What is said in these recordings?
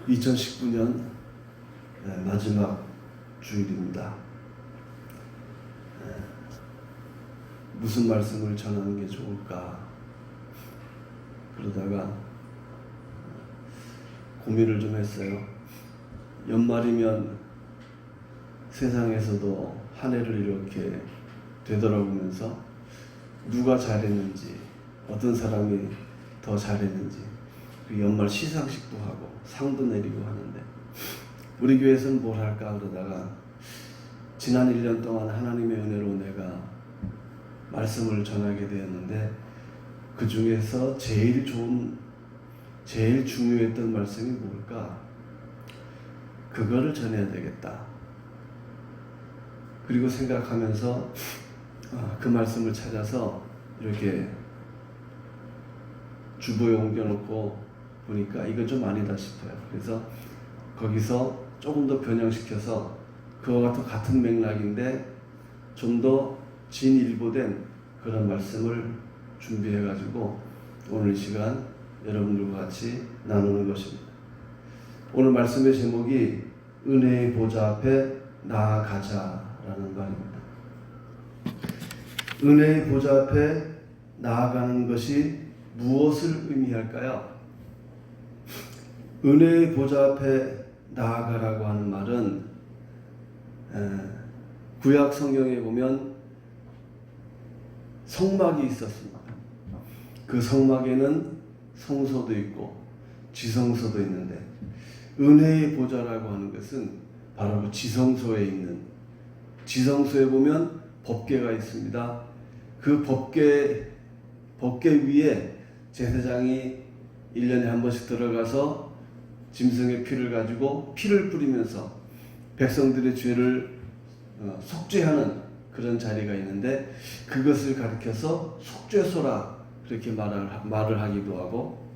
2019년 마지막 주일입니다. 무슨 말씀을 전하는 게 좋을까 그러다가 고민을 좀 했어요. 연말이면 세상에서도 한 해를 이렇게 되돌아보면서 누가 잘했는지, 어떤 사람이 더 잘했는지, 그 연말 시상식도 하고 상도 내리고 하는데 우리 교회에서는 뭘 할까 그러다가 지난 1년 동안 하나님의 은혜로 내가 말씀을 전하게 되었는데 그 중에서 제일 중요했던 말씀이 뭘까? 그거를 전해야 되겠다. 그리고 생각하면서 그 말씀을 찾아서 이렇게 주보에 옮겨놓고 보니까 이거 좀 아니다 싶어요. 그래서 거기서 조금 더 변형시켜서 그와 같은 맥락인데 좀 더 진일보된 그런 말씀을 준비해가지고 오늘 이 시간 여러분들과 같이 나누는 것입니다. 오늘 말씀의 제목이 은혜의 보좌 앞에 나아가자라는 말입니다. 은혜의 보좌 앞에 나아가는 것이 무엇을 의미할까요? 은혜의 보좌 앞에 나아가라고 하는 말은 구약 성경에 보면 성막이 있었습니다. 그 성막에는 성소도 있고 지성소도 있는데 은혜의 보좌라고 하는 것은 바로 그 지성소에 있는, 지성소에 보면 법궤가 있습니다. 그 법궤 위에 제사장이 1년에 한 번씩 들어가서 짐승의 피를 가지고 피를 뿌리면서 백성들의 죄를 속죄하는 그런 자리가 있는데 그것을 가리켜서 속죄소라 그렇게 말을 하기도 하고,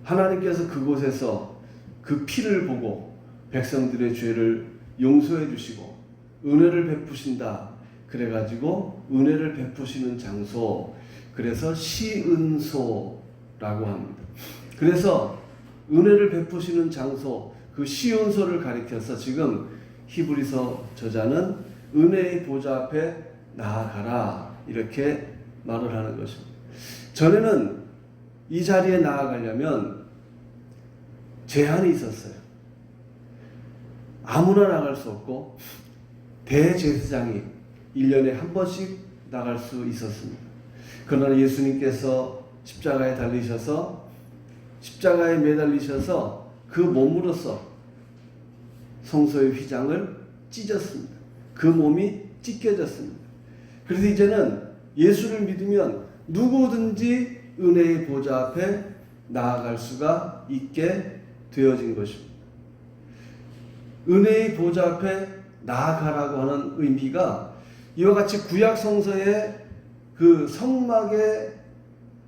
하나님께서 그곳에서 그 피를 보고 백성들의 죄를 용서해 주시고 은혜를 베푸신다 그래가지고 은혜를 베푸시는 장소, 그래서 시은소라고 합니다. 그래서 은혜를 베푸시는 장소, 그 시은소를 가리켜서 지금 히브리서 저자는 은혜의 보좌 앞에 나아가라 이렇게 말을 하는 것입니다. 전에는 이 자리에 나아가려면 제한이 있었어요. 아무나 나갈 수 없고 대제사장이 1년에 한 번씩 나갈 수 있었습니다. 그러나 예수님께서 십자가에 달리셔서 십자가에 매달리셔서 그 몸으로써 성소의 휘장을 찢었습니다. 그 몸이 찢겨졌습니다. 그래서 이제는 예수를 믿으면 누구든지 은혜의 보좌 앞에 나아갈 수가 있게 되어진 것입니다. 은혜의 보좌 앞에 나아가라고 하는 의미가 이와 같이 구약 성서의 그 성막에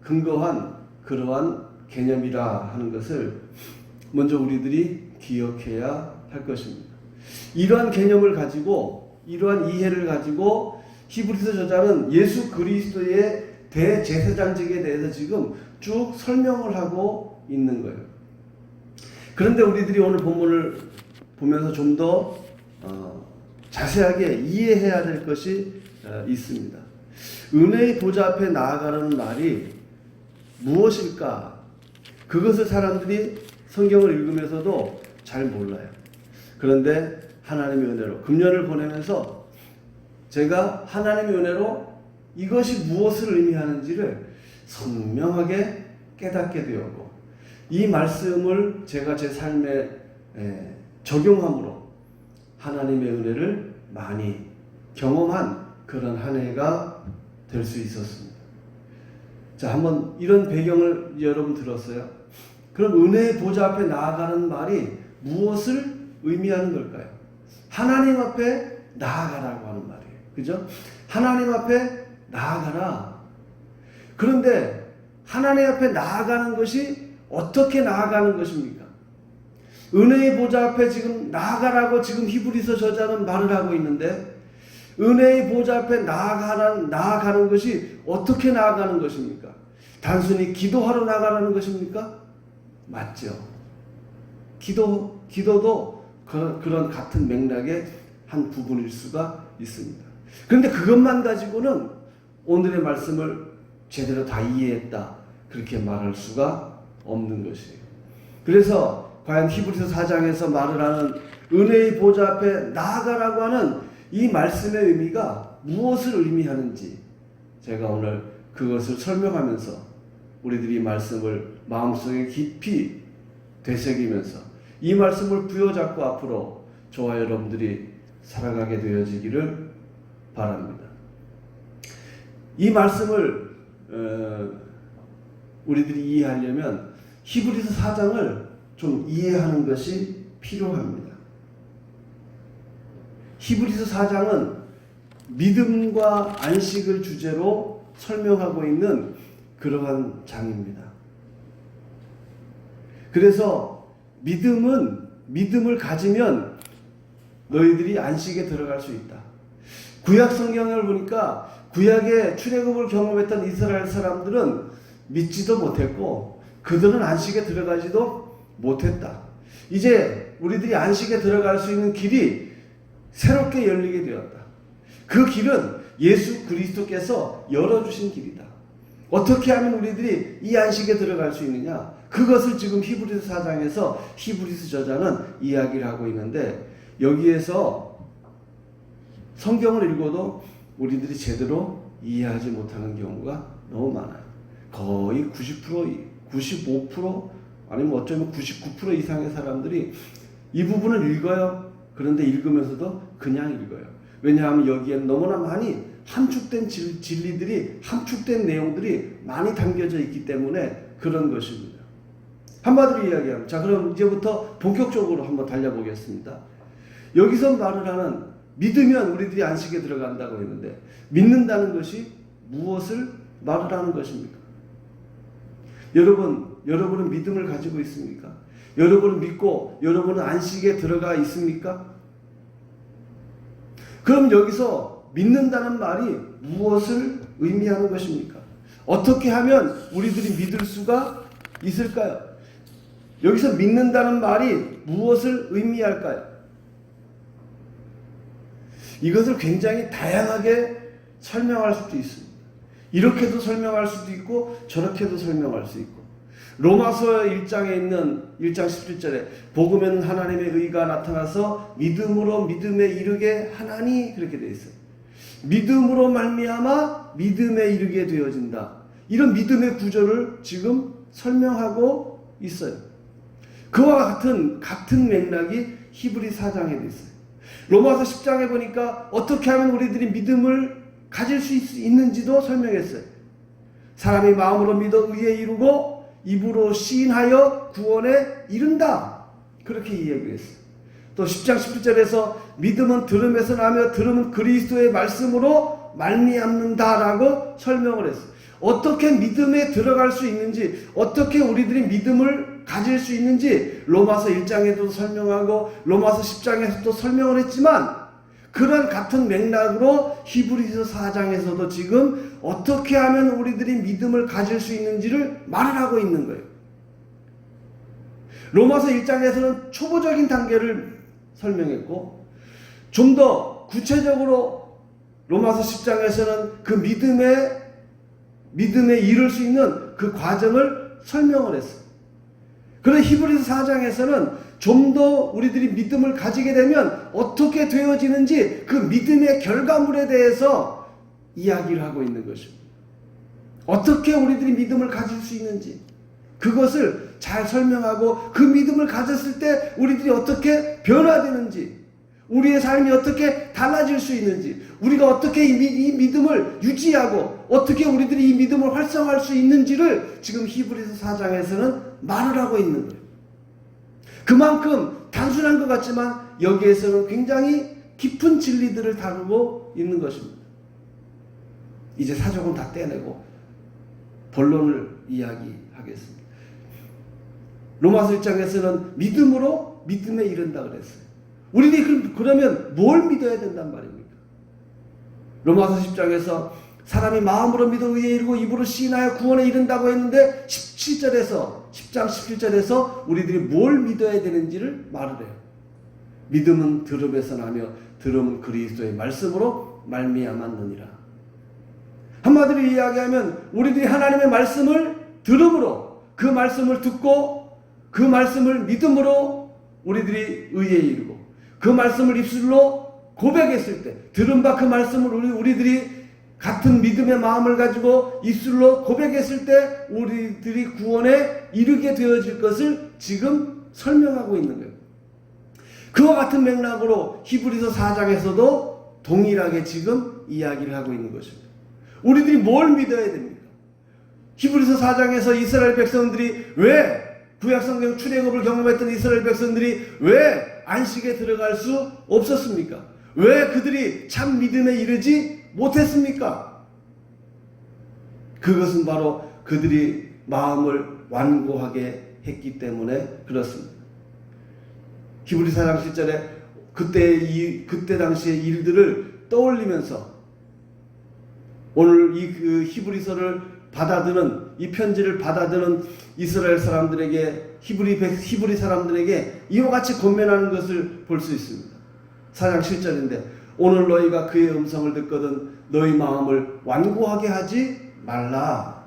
근거한 그러한 개념이라 하는 것을 먼저 우리들이 기억해야 할 것입니다. 이러한 개념을 가지고, 이러한 이해를 가지고 히브리서 저자는 예수 그리스도의 대제사장직에 대해서 지금 쭉 설명을 하고 있는 거예요. 그런데 우리들이 오늘 본문을 보면서 좀 더 자세하게 이해해야 될 것이 있습니다. 은혜의 보좌 앞에 나아가는 말이 무엇일까? 그것을 사람들이 성경을 읽으면서도 잘 몰라요. 그런데 하나님의 은혜로 금년을 보내면서 제가 하나님의 은혜로 이것이 무엇을 의미하는지를 선명하게 깨닫게 되었고, 이 말씀을 제가 제 삶에 적용함으로 하나님의 은혜를 많이 경험한 그런 한 해가 될 수 있었습니다. 자, 한번 이런 배경을 여러분 들었어요? 그럼 은혜의 보좌 앞에 나아가는 말이 무엇을 의미하는 걸까요? 하나님 앞에 나아가라고 하는 말이에요. 그죠? 하나님 앞에 나아가라. 그런데 하나님 앞에 나아가는 것이 어떻게 나아가는 것입니까? 은혜의 보좌 앞에 지금 나아가라고 지금 히브리서 저자는 말을 하고 있는데 은혜의 보좌 앞에 나아가는 것이 어떻게 나아가는 것입니까? 단순히 기도하러 나가라는 것입니까? 맞죠. 기도도 그런 같은 맥락의 한 부분일 수가 있습니다. 그런데 그것만 가지고는 오늘의 말씀을 제대로 다 이해했다 그렇게 말할 수가 없는 것이에요. 그래서 과연 히브리서 4장에서 말을 하는 은혜의 보좌 앞에 나아가라고 하는 이 말씀의 의미가 무엇을 의미하는지 제가 오늘 그것을 설명하면서 우리들이 이 말씀을 마음속에 깊이 되새기면서 이 말씀을 부여잡고 앞으로 저와 여러분들이 살아가게 되어지기를 바랍니다. 이 말씀을 우리들이 이해하려면 히브리서 4장을 좀 이해하는 것이 필요합니다. 히브리서 4장은 믿음과 안식을 주제로 설명하고 있는 그러한 장입니다. 그래서 믿음을 가지면 너희들이 안식에 들어갈 수 있다. 구약 성경을 보니까 구약의 출애굽을 경험했던 이스라엘 사람들은 믿지도 못했고 그들은 안식에 들어가지도 못했다. 이제 우리들이 안식에 들어갈 수 있는 길이 새롭게 열리게 되었다. 그 길은 예수 그리스도께서 열어주신 길이다. 어떻게 하면 우리들이 이 안식에 들어갈 수 있느냐? 그것을 지금 히브리서 4장에서 히브리서 저자는 이야기를 하고 있는데 여기에서 성경을 읽어도 우리들이 제대로 이해하지 못하는 경우가 너무 많아요. 거의 90%, 95% 아니면 어쩌면 99% 이상의 사람들이 이 부분을 읽어요. 그런데 읽으면서도 그냥 읽어요. 왜냐하면 여기에는 너무나 많이 함축된 진리들이, 함축된 내용들이 많이 담겨져 있기 때문에 그런 것입니다. 한마디로 이야기하면, 자, 그럼 이제부터 본격적으로 한번 달려보겠습니다. 여기서 말을 하는 믿으면 우리들이 안식에 들어간다고 했는데, 믿는다는 것이 무엇을 말을 하는 것입니까? 여러분은 믿음을 가지고 있습니까? 여러분은 믿고 여러분은 안식에 들어가 있습니까? 그럼 여기서 믿는다는 말이 무엇을 의미하는 것입니까? 어떻게 하면 우리들이 믿을 수가 있을까요? 여기서 믿는다는 말이 무엇을 의미할까요? 이것을 굉장히 다양하게 설명할 수도 있습니다. 이렇게도 설명할 수도 있고 저렇게도 설명할 수 있고, 로마서 1장에 있는 1장 17절에 복음에는 하나님의 의가 나타나서 믿음으로 믿음에 이르게 하나니, 그렇게 되어 있어요. 믿음으로 말미암아 믿음에 이르게 되어진다. 이런 믿음의 구조를 지금 설명하고 있어요. 그와 같은 맥락이 히브리 4장에 있어요. 로마서 10장에 보니까 어떻게 하면 우리들이 믿음을 가질 수 있는지도 설명했어요. 사람이 마음으로 믿어 의에 이루고 입으로 시인하여 구원에 이른다. 그렇게 이야기했어요. 또 10장 11절에서 믿음은 들음에서 나며 들음은 그리스도의 말씀으로 말미암는다라고 설명을 했어요. 어떻게 믿음에 들어갈 수 있는지, 어떻게 우리들이 믿음을 가질 수 있는지 로마서 1장에도 설명하고 로마서 10장에서도 설명을 했지만, 그런 같은 맥락으로 히브리서 4장에서도 지금 어떻게 하면 우리들이 믿음을 가질 수 있는지를 말을 하고 있는 거예요. 로마서 1장에서는 초보적인 단계를 설명했고, 좀 더 구체적으로 로마서 10장에서는 그 믿음에 이를 수 있는 그 과정을 설명을 했어요. 그런데 히브리서 4장에서는 좀 더 우리들이 믿음을 가지게 되면 어떻게 되어지는지 그 믿음의 결과물에 대해서 이야기를 하고 있는 것입니다. 어떻게 우리들이 믿음을 가질 수 있는지 그것을 잘 설명하고, 그 믿음을 가졌을 때 우리들이 어떻게 변화되는지, 우리의 삶이 어떻게 달라질 수 있는지, 우리가 어떻게 이 믿음을 유지하고 어떻게 우리들이 이 믿음을 활성화할 수 있는지를 지금 히브리서 4장에서는 말을 하고 있는 거예요. 그만큼 단순한 것 같지만 여기에서는 굉장히 깊은 진리들을 다루고 있는 것입니다. 이제 사족은 다 떼내고 본론을 이야기하겠습니다. 로마서 1장에서는 믿음으로 믿음에 이른다 그랬어요. 우리들이 그러면 뭘 믿어야 된단 말입니까? 로마서 10장에서 사람이 마음으로 믿어 의에 이르고 입으로 시인하여 구원에 이른다고 했는데 17절에서 10장 17절에서 우리들이 뭘 믿어야 되는지를 말을 해요. 믿음은 들음에서 나며 들음은 그리스도의 말씀으로 말미암았느니라. 한마디로 이야기하면 우리들이 하나님의 말씀을 들음으로, 그 말씀을 듣고 그 말씀을 믿음으로 우리들이 의에 이르고, 그 말씀을 입술로 고백했을 때, 들은 바 그 말씀을 우리들이 같은 믿음의 마음을 가지고 입술로 고백했을 때 우리들이 구원에 이르게 되어질 것을 지금 설명하고 있는 거예요. 그와 같은 맥락으로 히브리서 4장에서도 동일하게 지금 이야기를 하고 있는 것입니다. 우리들이 뭘 믿어야 됩니까? 히브리서 4장에서 이스라엘 백성들이 왜 구약성경 출애굽을 경험했던 이스라엘 백성들이 왜 안식에 들어갈 수 없었습니까? 왜 그들이 참 믿음에 이르지 못했습니까? 그것은 바로 그들이 마음을 완고하게 했기 때문에 그렇습니다. 히브리서 4장 7절에 그때 당시의 일들을 떠올리면서 오늘 그 히브리서를 받아드는, 이 편지를 받아드는 이스라엘 사람들에게, 히브리 사람들에게 이와 같이 권면하는 것을 볼 수 있습니다. 4장 7절인데 오늘 너희가 그의 음성을 듣거든 너희 마음을 완고하게 하지 말라.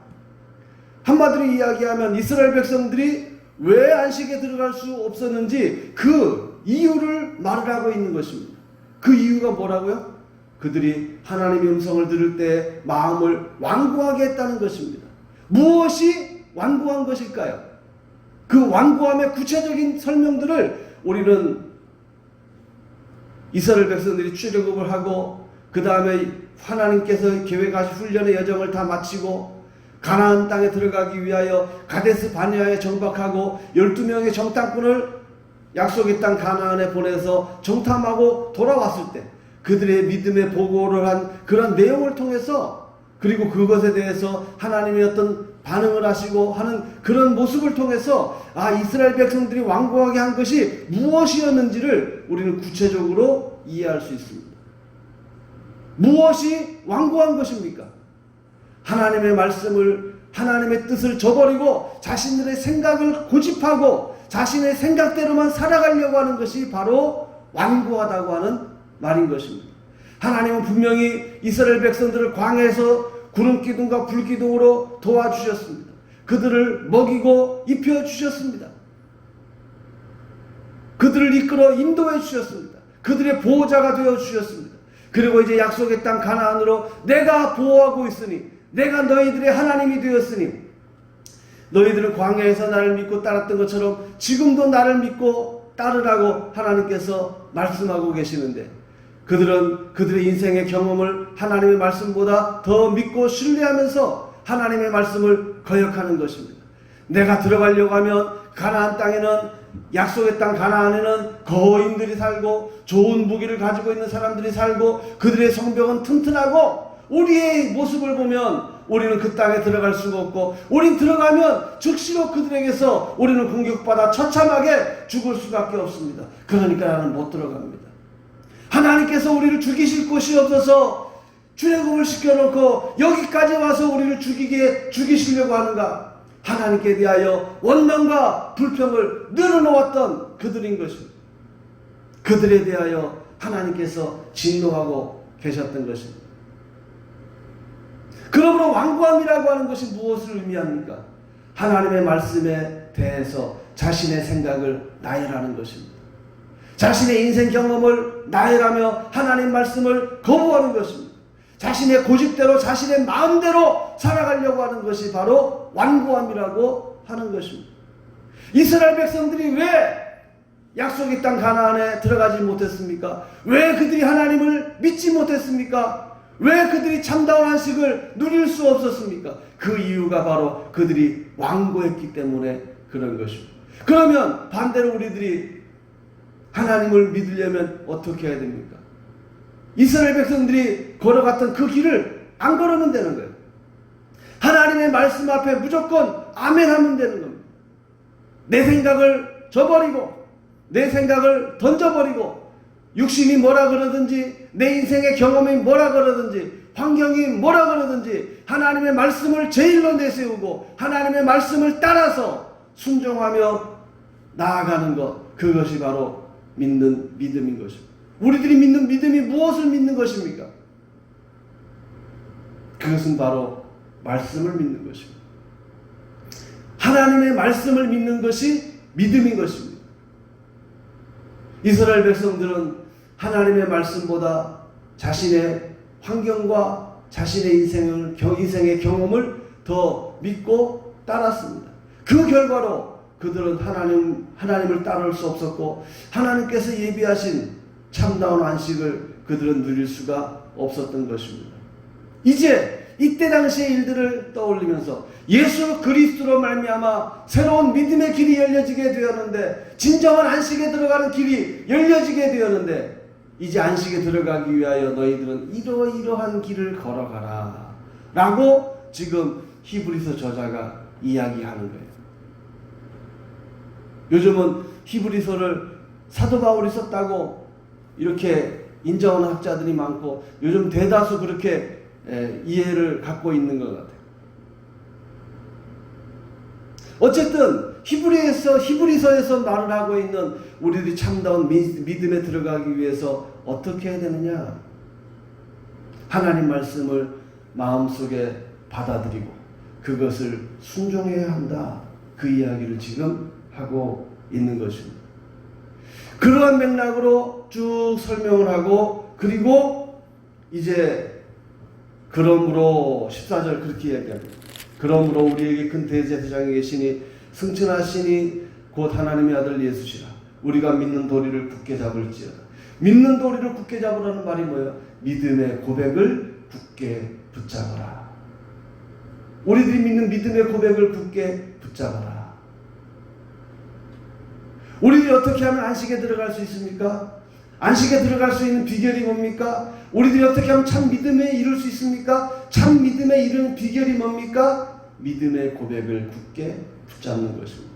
한마디로 이야기하면 이스라엘 백성들이 왜 안식에 들어갈 수 없었는지 그 이유를 말을 하고 있는 것입니다. 그 이유가 뭐라고요? 그들이 하나님의 음성을 들을 때 마음을 완고하게 했다는 것입니다. 무엇이 완고한 것일까요? 그 완고함의 구체적인 설명들을 우리는 이스라엘 백성들이 출애굽을 하고 그 다음에 하나님께서 계획하신 훈련의 여정을 다 마치고 가나안 땅에 들어가기 위하여 가데스 바네아에 정박하고 12명의 정탐꾼을 약속의 땅 가나안에 보내서 정탐하고 돌아왔을 때 그들의 믿음의 보고를 한 그런 내용을 통해서, 그리고 그것에 대해서 하나님의 어떤 반응을 하시고 하는 그런 모습을 통해서 이스라엘 백성들이 완고하게 한 것이 무엇이었는지를 우리는 구체적으로 이해할 수 있습니다. 무엇이 완고한 것입니까? 하나님의 말씀을, 하나님의 뜻을 저버리고 자신들의 생각을 고집하고 자신의 생각대로만 살아가려고 하는 것이 바로 완고하다고 하는 말인 것입니다. 하나님은 분명히 이스라엘 백성들을 광야에서 구름기둥과 불기둥으로 도와주셨습니다. 그들을 먹이고 입혀주셨습니다. 그들을 이끌어 인도해 주셨습니다. 그들의 보호자가 되어주셨습니다. 그리고 이제 약속의 땅 가나안으로 내가 보호하고 있으니, 내가 너희들의 하나님이 되었으니, 너희들은 광야에서 나를 믿고 따랐던 것처럼 지금도 나를 믿고 따르라고 하나님께서 말씀하고 계시는데, 그들은 그들의 인생의 경험을 하나님의 말씀보다 더 믿고 신뢰하면서 하나님의 말씀을 거역하는 것입니다. 내가 들어가려고 하면 가나안 땅에는, 약속의 땅 가나안에는 거인들이 살고 좋은 무기를 가지고 있는 사람들이 살고 그들의 성벽은 튼튼하고, 우리의 모습을 보면 우리는 그 땅에 들어갈 수가 없고, 우린 들어가면 즉시로 그들에게서 우리는 공격받아 처참하게 죽을 수밖에 없습니다. 그러니까 나는 못 들어갑니다. 하나님께서 우리를 죽이실 곳이 없어서 출애굽을 시켜놓고 여기까지 와서 우리를 죽이시려고 하는가? 하나님께 대하여 원망과 불평을 늘어놓았던 그들인 것입니다. 그들에 대하여 하나님께서 진노하고 계셨던 것입니다. 그러므로 완고함이라고 하는 것이 무엇을 의미합니까? 하나님의 말씀에 대해서 자신의 생각을 나열하는 것입니다. 자신의 인생 경험을 나열하며 하나님 말씀을 거부하는 것입니다. 자신의 고집대로, 자신의 마음대로 살아가려고 하는 것이 바로 완고함이라고 하는 것입니다. 이스라엘 백성들이 왜 약속의 땅 가나안에 들어가지 못했습니까? 왜 그들이 하나님을 믿지 못했습니까? 왜 그들이 참다운 안식을 누릴 수 없었습니까? 그 이유가 바로 그들이 완고했기 때문에 그런 것입니다. 그러면 반대로 우리들이 하나님을 믿으려면 어떻게 해야 됩니까? 이스라엘 백성들이 걸어갔던 그 길을 안 걸으면 되는 거예요. 하나님의 말씀 앞에 무조건 아멘 하면 되는 겁니다. 내 생각을 저버리고, 내 생각을 던져버리고, 육신이 뭐라 그러든지, 내 인생의 경험이 뭐라 그러든지, 환경이 뭐라 그러든지 하나님의 말씀을 제일로 내세우고 하나님의 말씀을 따라서 순종하며 나아가는 것, 그것이 바로 믿는 믿음인 것입니다. 우리들이 믿는 믿음이 무엇을 믿는 것입니까? 그것은 바로 말씀을 믿는 것입니다. 하나님의 말씀을 믿는 것이 믿음인 것입니다. 이스라엘 백성들은 하나님의 말씀보다 자신의 환경과 자신의 인생의 경험을 더 믿고 따랐습니다. 그 결과로 그들은 하나님을 따를 수 없었고 하나님께서 예비하신 참다운 안식을 그들은 누릴 수가 없었던 것입니다. 이제 이때 당시의 일들을 떠올리면서 예수 그리스도로 말미암아 새로운 믿음의 길이 열려지게 되었는데, 진정한 안식에 들어가는 길이 열려지게 되었는데, 이제 안식에 들어가기 위하여 너희들은 이러이러한 길을 걸어가라 라고 지금 히브리서 저자가 이야기하는 거예요. 요즘은 히브리서를 사도 바울이 썼다고 이렇게 인정하는 학자들이 많고 요즘 대다수 그렇게 이해를 갖고 있는 것 같아요. 어쨌든 히브리서에서 말을 하고 있는 우리들이 참다운 믿음에 들어가기 위해서 어떻게 해야 되느냐? 하나님 말씀을 마음속에 받아들이고 그것을 순종해야 한다. 그 이야기를 지금 하고 있는 것입니다. 그러한 맥락으로 쭉 설명을 하고, 그리고 이제 그러므로 14절 그렇게 이야기합니다. 그러므로 우리에게 큰 대제사장이 계시니 승천하시니 곧 하나님의 아들 예수시라. 우리가 믿는 도리를 굳게 잡을지어다. 믿는 도리를 굳게 잡으라는 말이 뭐예요? 믿음의 고백을 굳게 붙잡아라. 우리들이 믿는 믿음의 고백을 굳게 붙잡아라. 우리들이 어떻게 하면 안식에 들어갈 수 있습니까? 안식에 들어갈 수 있는 비결이 뭡니까? 우리들이 어떻게 하면 참 믿음에 이룰 수 있습니까? 참 믿음에 이르는 비결이 뭡니까? 믿음의 고백을 굳게 붙잡는 것입니다.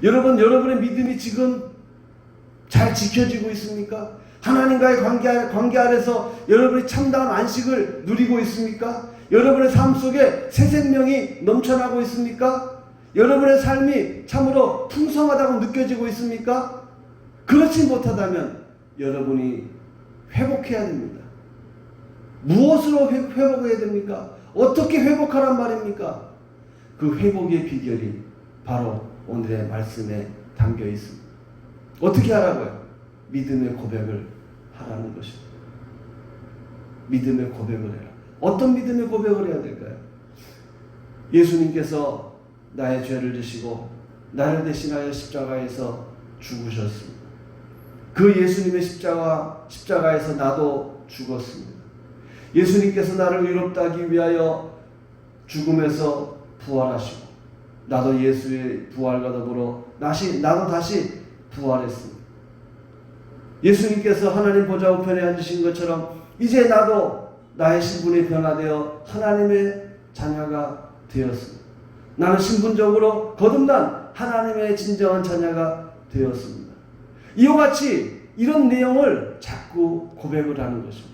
여러분의 믿음이 지금 잘 지켜지고 있습니까? 하나님과의 관계 아래서 여러분이 참다운 안식을 누리고 있습니까? 여러분의 삶 속에 새 생명이 넘쳐나고 있습니까? 여러분의 삶이 참으로 풍성하다고 느껴지고 있습니까? 그렇지 못하다면 여러분이 회복해야 됩니다. 무엇으로 회복해야 됩니까? 어떻게 회복하란 말입니까? 그 회복의 비결이 바로 오늘의 말씀에 담겨 있습니다. 어떻게 하라고요? 믿음의 고백을 하라는 것입니다. 믿음의 고백을 해라. 어떤 믿음의 고백을 해야 될까요? 예수님께서 나의 죄를 지시고 나를 대신하여 십자가에서 죽으셨습니다. 그 예수님의 십자가에서 나도 죽었습니다. 예수님께서 나를 의롭다 하기 위하여 죽음에서 부활하시고 나도 예수의 부활과 더불어 나도 다시 부활했습니다. 예수님께서 하나님 보좌 우편에 앉으신 것처럼 이제 나도 나의 신분이 변화되어 하나님의 자녀가 되었습니다. 나는 신분적으로 거듭난 하나님의 진정한 자녀가 되었습니다. 이와 같이 이런 내용을 자꾸 고백을 하는 것입니다.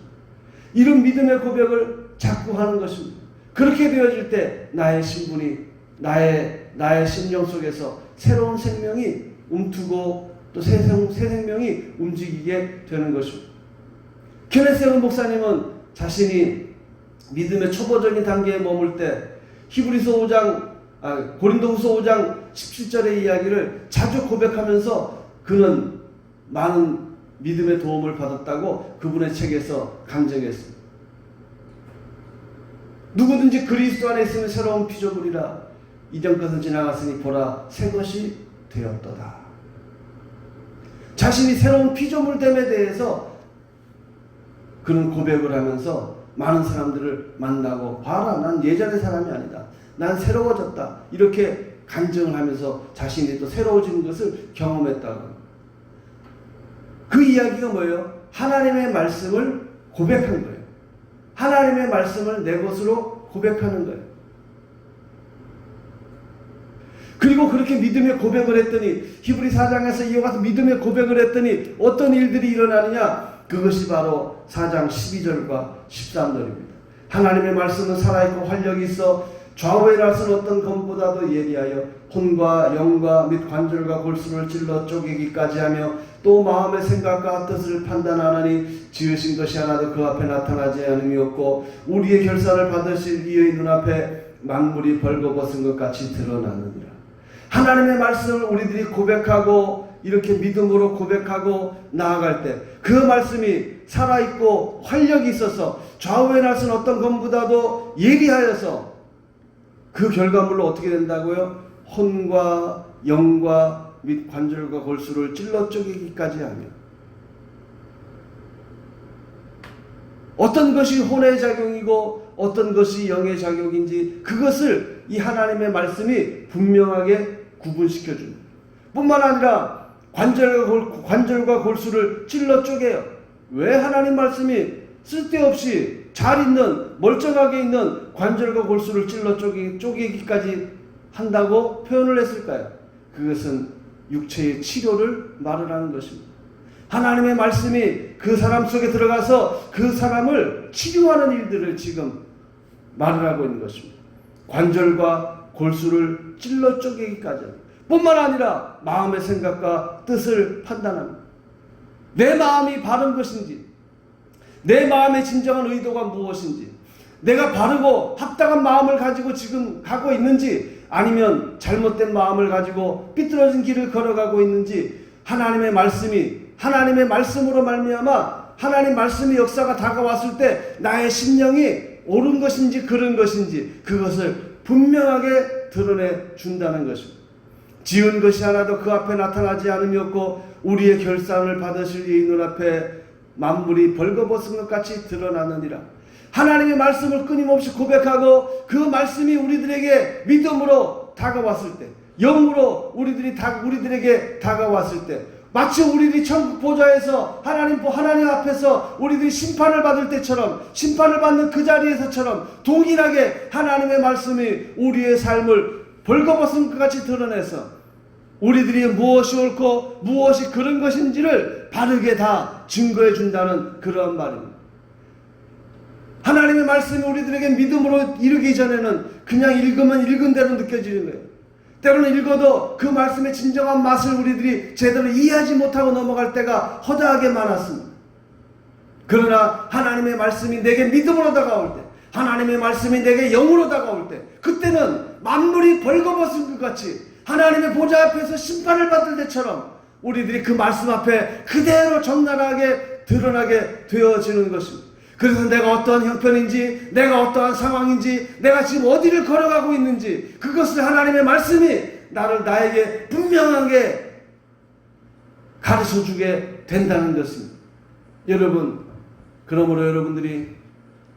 이런 믿음의 고백을 자꾸 하는 것입니다. 그렇게 되어질 때 나의 신분이 나의 심령 속에서 새로운 생명이 움트고 또 새 생명이 움직이게 되는 것입니다. 케네스 해건 목사님은 자신이 믿음의 초보적인 단계에 머물 때 고린도후서 5장 17절의 이야기를 자주 고백하면서 그는 많은 믿음의 도움을 받았다고 그분의 책에서 강정했습니다. 누구든지 그리스도 안에 있으면 새로운 피조물이라 이전 것은 지나갔으니 보라 새 것이 되었도다. 자신이 새로운 피조물됨에 대해서 그는 고백을 하면서 많은 사람들을 만나고 봐라 난 예전의 사람이 아니다. 난 새로워졌다. 이렇게 간증을 하면서 자신이 또 새로워지는 것을 경험했다고. 그 이야기가 뭐예요? 하나님의 말씀을 고백한 거예요. 하나님의 말씀을 내 것으로 고백하는 거예요. 그리고 그렇게 믿음의 고백을 했더니 히브리 4장에서 이와 같은 믿음의 고백을 했더니 어떤 일들이 일어나느냐? 그것이 바로 4장 12절과 13절입니다. 하나님의 말씀은 살아있고 활력이 있어 좌우의 낯은 어떤 검보다도 예리하여 혼과 영과 및 관절과 골수를 찔러 쪼개기까지 하며 또 마음의 생각과 뜻을 판단하나니 지으신 것이 하나도 그 앞에 나타나지 않음이 없고 우리의 결산을 받으실 이의 눈앞에 만물이 벌거벗은 것 같이 드러나느니라. 하나님의 말씀을 우리들이 고백하고 이렇게 믿음으로 고백하고 나아갈 때 그 말씀이 살아있고 활력이 있어서 좌우의 낯은 어떤 검보다도 예리하여서 그 결과물로 어떻게 된다고요? 혼과 영과 및 관절과 골수를 찔러 쪼개기까지 하며 어떤 것이 혼의 작용이고 어떤 것이 영의 작용인지 그것을 이 하나님의 말씀이 분명하게 구분시켜줍니다. 뿐만 아니라 관절과 골수를 찔러 쪼개요. 왜 하나님 말씀이 쓸데없이 잘 있는 멀쩡하게 있는 관절과 골수를 찔러 쪼개기까지 한다고 표현을 했을까요? 그것은 육체의 치료를 말하는 것입니다. 하나님의 말씀이 그 사람 속에 들어가서 그 사람을 치료하는 일들을 지금 말을 하고 있는 것입니다. 관절과 골수를 찔러 쪼개기까지 뿐만 아니라 마음의 생각과 뜻을 판단합니다. 내 마음이 바른 것인지 내 마음의 진정한 의도가 무엇인지 내가 바르고 합당한 마음을 가지고 지금 가고 있는지 아니면 잘못된 마음을 가지고 삐뚤어진 길을 걸어가고 있는지 하나님의 말씀으로 말미암아 하나님 말씀의 역사가 다가왔을 때 나의 심령이 옳은 것인지 그른 것인지 그것을 분명하게 드러내 준다는 것입니다. 지은 것이 하나도 그 앞에 나타나지 않음이 없고 우리의 결산을 받으실 이의 눈앞에 만물이 벌거벗은 것 같이 드러나느니라. 하나님의 말씀을 끊임없이 고백하고 그 말씀이 우리들에게 믿음으로 다가왔을 때 영으로 우리들에게 다가왔을 때 마치 우리들이 천국 보좌에서 하나님 앞에서 우리들이 심판을 받을 때처럼 심판을 받는 그 자리에서처럼 동일하게 하나님의 말씀이 우리의 삶을 벌거벗은 것 같이 드러내서 우리들이 무엇이 옳고 무엇이 그른 것인지를 바르게 다 증거해 준다는 그런 말입니다. 하나님의 말씀이 우리들에게 믿음으로 이르기 전에는 그냥 읽으면 읽은 대로 느껴지는 거예요. 때로는 읽어도 그 말씀의 진정한 맛을 우리들이 제대로 이해하지 못하고 넘어갈 때가 허다하게 많았습니다. 그러나 하나님의 말씀이 내게 믿음으로 다가올 때 하나님의 말씀이 내게 영으로 다가올 때 그때는 만물이 벌거벗은 것 같이 하나님의 보좌 앞에서 심판을 받을 때처럼 우리들이 그 말씀 앞에 그대로 적나라하게 드러나게 되어지는 것입니다. 그래서 내가 어떠한 형편인지 내가 어떠한 상황인지 내가 지금 어디를 걸어가고 있는지 그것을 하나님의 말씀이 나에게 분명하게 가르쳐주게 된다는 것입니다. 여러분 그러므로 여러분들이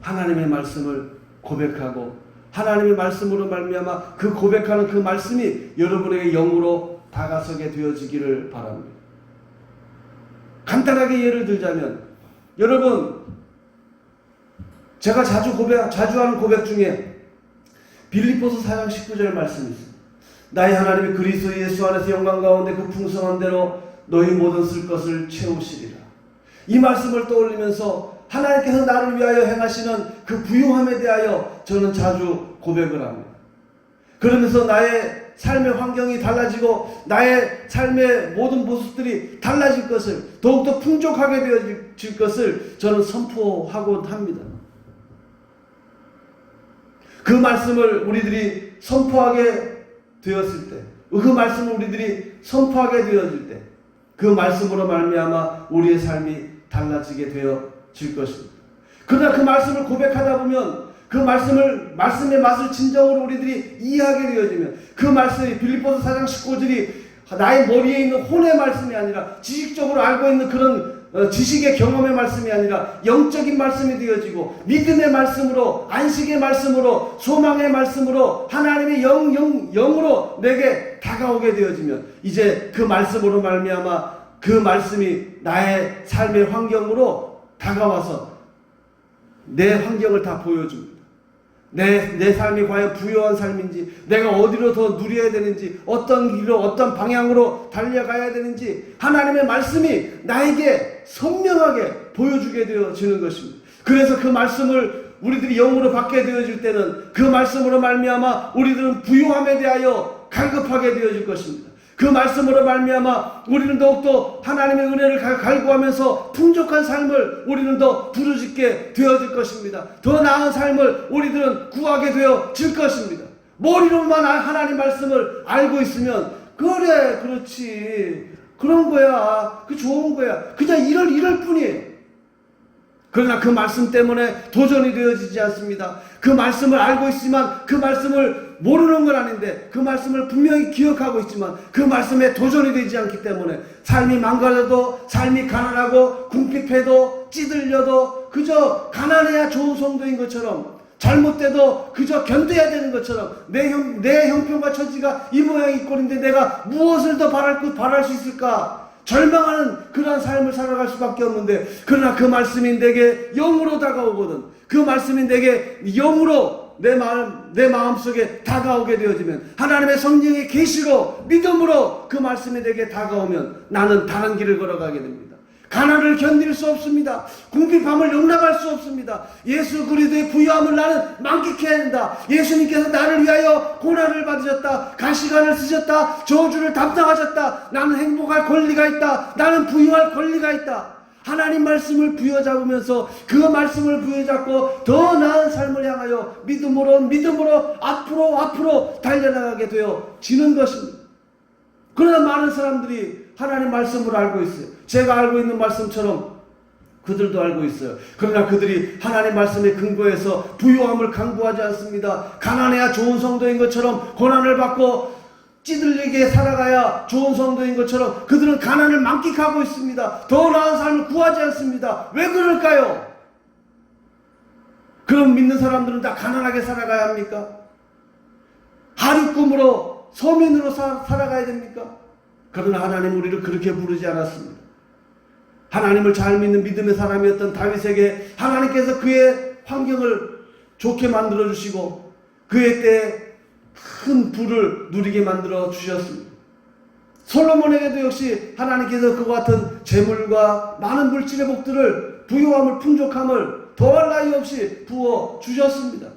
하나님의 말씀을 고백하고 하나님의 말씀으로 말미암아 그 고백하는 그 말씀이 여러분에게 영으로 다가서게 되어지기를 바랍니다. 간단하게 예를 들자면 여러분 제가 자주 하는 고백 중에 빌립보서 4장 19절 말씀이 있습니다. 나의 하나님이 그리스도 예수 안에서 영광 가운데 그 풍성한 대로 너희 모든 쓸 것을 채우시리라. 이 말씀을 떠올리면서 하나님께서 나를 위하여 행하시는 그 부요함에 대하여 저는 자주 고백을 합니다. 그러면서 나의 삶의 환경이 달라지고 나의 삶의 모든 모습들이 달라질 것을 더욱더 풍족하게 되어질 것을 저는 선포하곤 합니다. 그 말씀을 우리들이 선포하게 되었을 때, 그 말씀을 우리들이 선포하게 되어질 때, 그 말씀으로 말미암아 우리의 삶이 달라지게 되어질 것입니다. 그러나 그 말씀을 고백하다 보면 그 말씀의 맛을 진정으로 우리들이 이해하게 되어지면 그 말씀이 빌립보서 4장 19절이 나의 머리에 있는 혼의 말씀이 아니라 지식적으로 알고 있는 그런 지식의 경험의 말씀이 아니라 영적인 말씀이 되어지고 믿음의 말씀으로 안식의 말씀으로 소망의 말씀으로 하나님의 영으로 내게 다가오게 되어지면 이제 그 말씀으로 말미암아 그 말씀이 나의 삶의 환경으로 다가와서 내 환경을 다 보여줍니다. 내 삶이 과연 부유한 삶인지 내가 어디로 더 누려야 되는지 어떤 길로 어떤 방향으로 달려가야 되는지 하나님의 말씀이 나에게 선명하게 보여주게 되어지는 것입니다. 그래서 그 말씀을 우리들이 영으로 받게 되어질 때는 그 말씀으로 말미암아 우리들은 부유함에 대하여 갈급하게 되어질 것입니다. 그 말씀으로 말미암아 우리는 더욱더 하나님의 은혜를 갈구하면서 풍족한 삶을 우리는 더 부르짖게 되어질 것입니다. 더 나은 삶을 우리들은 구하게 되어질 것입니다. 머리로만 하나님 말씀을 알고 있으면 그래 그렇지 그런 거야 그 좋은 거야 그냥 이럴 뿐이에요. 그러나 그 말씀 때문에 도전이 되어지지 않습니다. 그 말씀을 알고 있지만 그 말씀을 모르는 건 아닌데 그 말씀을 분명히 기억하고 있지만 그 말씀에 도전이 되지 않기 때문에 삶이 망가져도 삶이 가난하고 궁핍해도 찌들려도 그저 가난해야 좋은 성도인 것처럼 잘못돼도 그저 견뎌야 되는 것처럼 내 형편과 처지가 이 모양이 이 꼴인데 내가 무엇을 더 바랄 수 있을까? 절망하는 그러한 삶을 살아갈 수밖에 없는데 그러나 그 말씀이 내게 영으로 다가오거든 그 말씀이 내게 영으로 내 마음속에 다가오게 되어지면 하나님의 성령의 계시로 믿음으로 그 말씀이 내게 다가오면 나는 다른 길을 걸어가게 됩니다. 가난을 견딜 수 없습니다. 궁핍함을 용납할 수 없습니다. 예수 그리스도의 부유함을 나는 만끽해야 된다. 예수님께서 나를 위하여 고난을 받으셨다. 가시관을 쓰셨다. 저주를 담당하셨다. 나는 행복할 권리가 있다. 나는 부유할 권리가 있다. 하나님 말씀을 부여잡으면서 그 말씀을 부여잡고 더 나은 삶을 향하여 믿음으로 앞으로 달려나가게 되어지는 것입니다. 그러나 많은 사람들이 하나님 말씀을 알고 있어요. 제가 알고 있는 말씀처럼 그들도 알고 있어요. 그러나 그들이 하나님 말씀에 근거해서 부유함을 강구하지 않습니다. 가난해야 좋은 성도인 것처럼 고난을 받고 찌들리게 살아가야 좋은 성도인 것처럼 그들은 가난을 만끽하고 있습니다. 더 나은 삶을 구하지 않습니다. 왜 그럴까요? 그럼 믿는 사람들은 다 가난하게 살아가야 합니까? 하류꿈으로 서민으로 살아가야 됩니까? 그러나 하나님은 우리를 그렇게 부르지 않았습니다. 하나님을 잘 믿는 믿음의 사람이었던 다윗에게 하나님께서 그의 환경을 좋게 만들어 주시고 그의 때에 큰 부를 누리게 만들어 주셨습니다. 솔로몬에게도 역시 하나님께서 그와 같은 재물과 많은 물질의 복들을 부유함을 풍족함을 더할 나위 없이 부어 주셨습니다.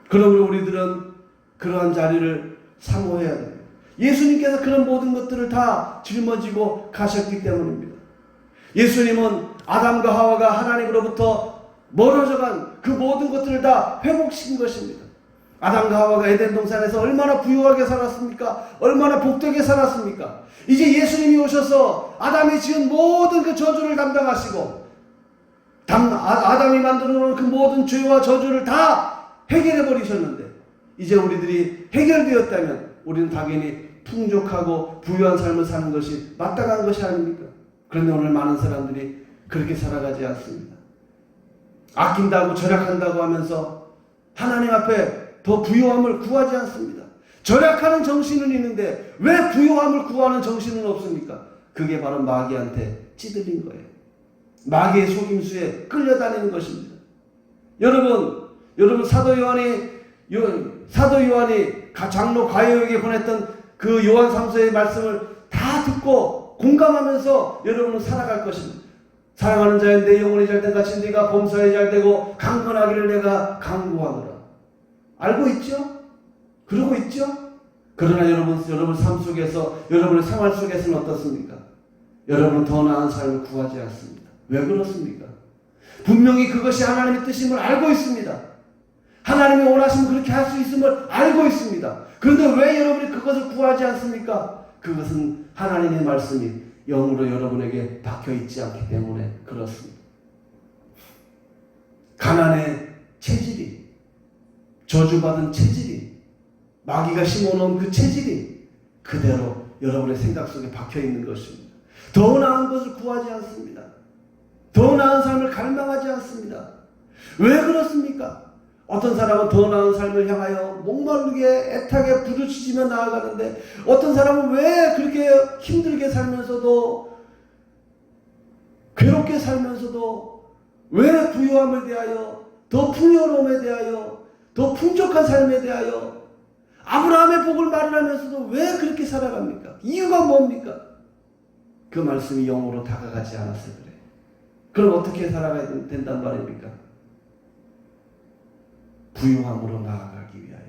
그러므로 우리들은 그러한 자리를 사모해야 됩니다. 예수님께서 그런 모든 것들을 다 짊어지고 가셨기 때문입니다. 예수님은 아담과 하와가 하나님으로부터 멀어져간 그 모든 것들을 다 회복시킨 것입니다. 아담과 하와가 에덴 동산에서 얼마나 부유하게 살았습니까? 얼마나 복되게 살았습니까? 이제 예수님이 오셔서 아담이 지은 모든 그 저주를 담당하시고 아담이 만들어 놓은 그 모든 죄와 저주를 다 해결해 버리셨는데 이제 우리들이 해결되었다면 우리는 당연히 풍족하고 부유한 삶을 사는 것이 마땅한 것이 아닙니까? 그런데 오늘 많은 사람들이 그렇게 살아가지 않습니다. 아낀다고 절약한다고 하면서 하나님 앞에 더 부유함을 구하지 않습니다. 절약하는 정신은 있는데 왜 부유함을 구하는 정신은 없습니까? 그게 바로 마귀한테 찌들린 거예요. 마귀의 속임수에 끌려다니는 것입니다. 여러분 사도 요한이 장로 가룟에게 보냈던 그 요한 3서의 말씀을 다 듣고 공감하면서 여러분은 살아갈 것입니다. 사랑하는 자여 내 영혼이 잘된 같이 네가 범사에 잘되고 강건하기를 내가 강구하노라. 알고 있죠? 그러고 있죠? 그러나 여러분 삶 속에서 여러분의 생활 속에서는 어떻습니까? 여러분은 더 나은 삶을 구하지 않습니다. 왜 그렇습니까? 분명히 그것이 하나님의 뜻임을 알고 있습니다. 하나님이 원하시면 그렇게 할 수 있음을 알고 있습니다. 그런데 왜 여러분이 그것을 구하지 않습니까? 그것은 하나님의 말씀이 영으로 여러분에게 박혀있지 않기 때문에 그렇습니다. 가난의 체질이, 저주받은 체질이, 마귀가 심어놓은 그 체질이 그대로 여러분의 생각 속에 박혀있는 것입니다. 더 나은 것을 구하지 않습니다. 더 나은 삶을 갈망하지 않습니다. 왜 그렇습니까? 어떤 사람은 더 나은 삶을 향하여 목마르게 애타게 부르짖으며 나아가는데 어떤 사람은 왜 그렇게 힘들게 살면서도 괴롭게 살면서도 왜 부유함에 대하여 더 풍요로움에 대하여 더 풍족한 삶에 대하여 아브라함의 복을 말하면서도 왜 그렇게 살아갑니까? 이유가 뭡니까? 그 말씀이 영으로 다가가지 않아서 그래요. 그럼 어떻게 살아가야 된단 말입니까? 부유함으로 나아가기 위하여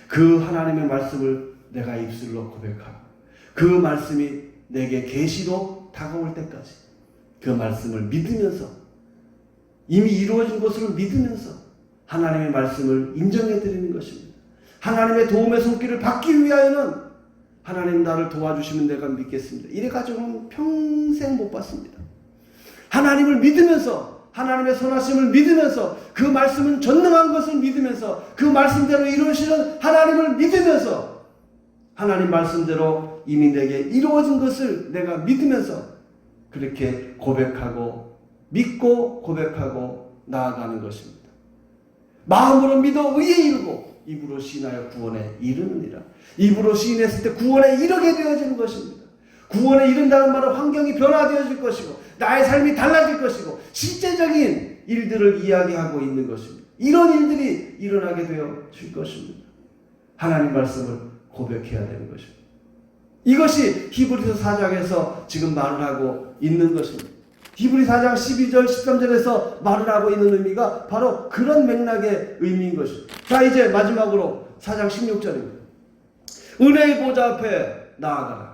그 하나님의 말씀을 내가 입술로 고백하고 그 말씀이 내게 계시로 다가올 때까지 그 말씀을 믿으면서 이미 이루어진 것을 믿으면서 하나님의 말씀을 인정해 드리는 것입니다. 하나님의 도움의 손길을 받기 위하여는 하나님 나를 도와주시면 내가 믿겠습니다. 이래 가지고는 평생 못 받습니다. 하나님을 믿으면서 하나님의 선하심을 믿으면서 그 말씀은 전능한 것을 믿으면서 그 말씀대로 이루시는 하나님을 믿으면서 하나님 말씀대로 이미 내게 이루어진 것을 내가 믿으면서 그렇게 고백하고 믿고 고백하고 나아가는 것입니다. 마음으로 믿어 의에 이르고 입으로 시인하여 구원에 이르느니라. 입으로 시인했을 때 구원에 이르게 되어지는 것입니다. 구원에 이른다는 말은 환경이 변화되어질 것이고 나의 삶이 달라질 것이고 실제적인 일들을 이야기하고 있는 것입니다. 이런 일들이 일어나게 되어질 것입니다. 하나님 말씀을 고백해야 되는 것입니다. 이것이 히브리서 4장에서 지금 말을 하고 있는 것입니다. 히브리 4장 12절 13절에서 말을 하고 있는 의미가 바로 그런 맥락의 의미인 것입니다. 자, 이제 마지막으로 4장 16절입니다. 은혜의 보좌 앞에 나아가라.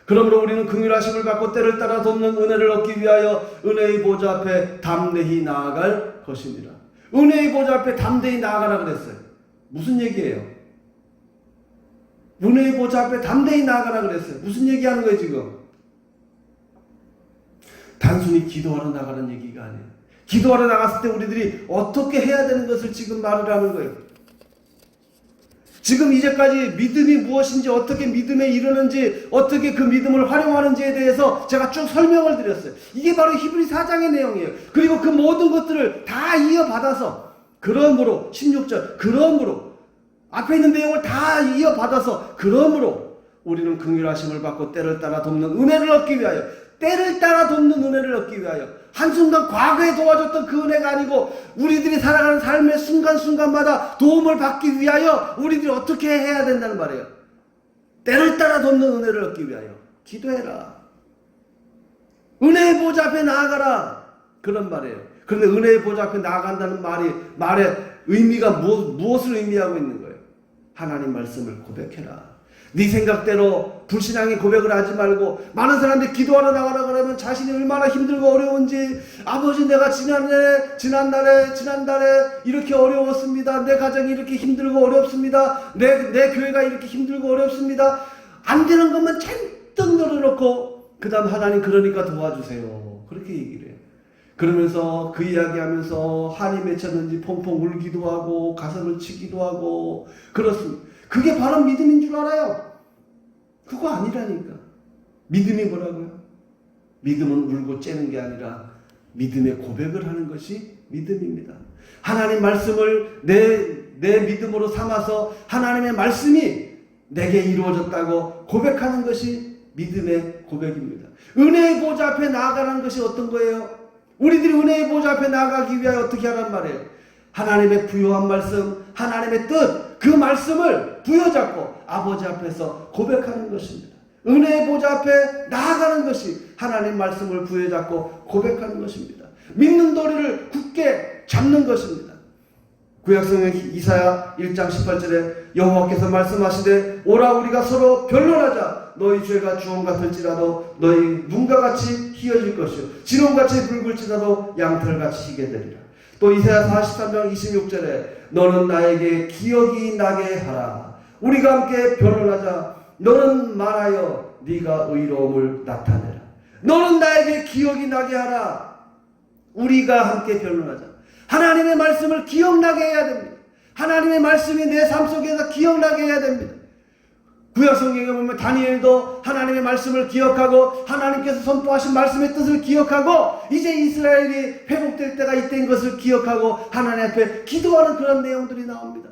그러므로 우리는 긍휼하심을 받고 때를 따라 돕는 은혜를 얻기 위하여 은혜의 보좌 앞에 담대히 나아갈 것입니다. 은혜의 보좌 앞에 담대히 나아가라 그랬어요. 무슨 얘기예요? 은혜의 보좌 앞에 담대히 나아가라 그랬어요. 무슨 얘기하는 거예요 지금? 단순히 기도하러 나가는 얘기가 아니에요. 기도하러 나갔을 때 우리들이 어떻게 해야 되는 것을 지금 말을 하는 거예요. 지금 이제까지 믿음이 무엇인지 어떻게 믿음에 이르는지 어떻게 그 믿음을 활용하는지에 대해서 제가 쭉 설명을 드렸어요. 이게 바로 히브리 4장의 내용이에요. 그리고 그 모든 것들을 다 이어받아서 그러므로 16절 그러므로 앞에 있는 내용을 다 이어받아서 그러므로 우리는 긍휼하심을 받고 때를 따라 돕는 은혜를 얻기 위하여 때를 따라 돕는 은혜를 얻기 위하여 한순간 과거에 도와줬던 그 은혜가 아니고 우리들이 살아가는 삶의 순간순간마다 도움을 받기 위하여 우리들이 어떻게 해야 된다는 말이에요. 때를 따라 돕는 은혜를 얻기 위하여 기도해라. 은혜의 보좌 앞에 나아가라. 그런 말이에요. 그런데 은혜의 보좌 앞에 나아간다는 말의 의미가 무엇을 의미하고 있는 거예요? 하나님 말씀을 고백해라. 네 생각대로 불신앙의 고백을 하지 말고 많은 사람들이 기도하러 나가라 그러면 자신이 얼마나 힘들고 어려운지 아버지 내가 지난달에 이렇게 어려웠습니다. 내 가정이 이렇게 힘들고 어렵습니다. 내 교회가 이렇게 힘들고 어렵습니다. 안 되는 것만 잔뜩 늘어놓고 그 다음 하나님 그러니까 도와주세요. 그렇게 얘기를 해요. 그러면서 그 이야기하면서 한이 맺혔는지 펑펑 울기도 하고 가슴을 치기도 하고 그렇습니다. 그게 바로 믿음인 줄 알아요. 그거 아니라니까. 믿음이 뭐라고요? 믿음은 울고 째는 게 아니라 믿음의 고백을 하는 것이 믿음입니다. 하나님 말씀을 내 믿음으로 삼아서 하나님의 말씀이 내게 이루어졌다고 고백하는 것이 믿음의 고백입니다. 은혜의 보좌 앞에 나아가는 것이 어떤 거예요? 우리들이 은혜의 보좌 앞에 나아가기 위하여 어떻게 하란 말이에요? 하나님의 부요한 말씀, 하나님의 뜻, 그 말씀을 부여잡고 아버지 앞에서 고백하는 것입니다. 은혜의 보좌 앞에 나아가는 것이 하나님 말씀을 부여잡고 고백하는 것입니다. 믿는 도리를 굳게 잡는 것입니다. 구약성경 이사야 1장 18절에 여호와께서 말씀하시되 오라 우리가 서로 변론하자. 너희 죄가 주홍 같을지라도 너희 눈과 같이 희어질 것이요 진홍같이 붉을지라도 양털같이 희게 되리라. 또 이사야 43장 26절에 너는 나에게 기억이 나게 하라. 우리가 함께 변론하자. 너는 말하여 네가 의로움을 나타내라. 너는 나에게 기억이 나게 하라. 우리가 함께 변론하자. 하나님의 말씀을 기억나게 해야 됩니다. 하나님의 말씀이 내 삶 속에서 기억나게 해야 됩니다. 구약 성경에 보면 다니엘도 하나님의 말씀을 기억하고 하나님께서 선포하신 말씀의 뜻을 기억하고 이제 이스라엘이 회복될 때가 이때인 것을 기억하고 하나님 앞에 기도하는 그런 내용들이 나옵니다.